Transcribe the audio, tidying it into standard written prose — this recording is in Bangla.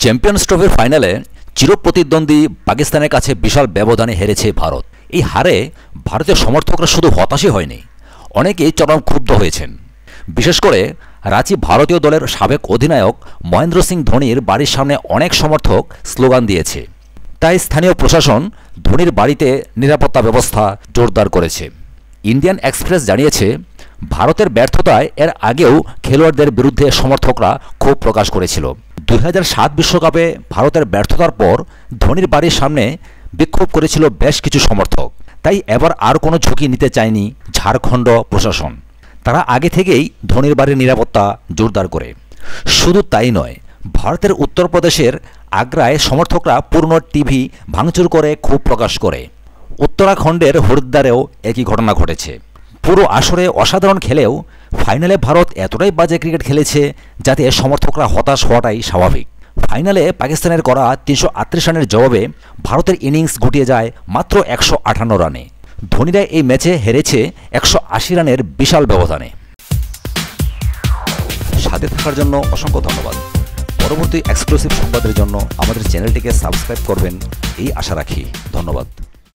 চ্যাম্পিয়ন্স ট্রফির ফাইনালে চিরপ্রতিদ্বন্দ্বী পাকিস্তানের কাছে বিশাল ব্যবধানে হেরেছে ভারত। এই হারে ভারতীয় সমর্থকরা শুধু হতাশই হয়নি, অনেকেই চরম ক্ষুব্ধ হয়েছেন। বিশেষ করে রাঁচি ভারতীয় দলের সাবেক অধিনায়ক মহেন্দ্র সিং ধোনির বাড়ির সামনে অনেক সমর্থক স্লোগান দিয়েছে। তাই স্থানীয় প্রশাসন ধোনির বাড়িতে নিরাপত্তা ব্যবস্থা জোরদার করেছে। ইন্ডিয়ান এক্সপ্রেস জানিয়েছে, ভারতের ব্যর্থতায় এর আগেও খেলোয়াড়দের বিরুদ্ধে সমর্থকরা ক্ষোভ প্রকাশ করেছিল। 2007 বিশ্বকাপে ভারতের ব্যর্থতার পর ধোনির বাড়ির সামনে বিক্ষোভ করেছিল বেশ কিছু সমর্থক। তাই এবার আর কোনো ঝুঁকি নিতে চায়নি ঝাড়খণ্ড প্রশাসন। তারা আগে থেকেই ধোনির বাড়ির নিরাপত্তা জোরদার করে। শুধু তাই নয়, ভারতের উত্তরপ্রদেশের আগ্রায় সমর্থকরা পূর্ণ টিভি ভাঙচুর করে ক্ষোভ প্রকাশ করে। উত্তরাখণ্ডের হরিদ্বারেও একই ঘটনা ঘটেছে। পুরো আসরে অসাধারণ খেলেও ফাইনালে ভারত এতটাই বাজে ক্রিকেট খেলেছে যাতে সমর্থকরা হতাশ হওয়াটাই স্বাভাবিক। ফাইনালে পাকিস্তানের করা 338 রানের জবাবে ভারতের ইনিংস গুটিয়ে যায় মাত্র 158 রানে। ধোনিরা এই ম্যাচে হেরেছে 180 রানের বিশাল ব্যবধানে। সাথে থাকার জন্য অসংখ্য ধন্যবাদ। পরবর্তী এক্সক্লুসিভ সংবাদের জন্য আমাদের চ্যানেলটিকে সাবস্ক্রাইব করবেন এই আশা রাখি। ধন্যবাদ।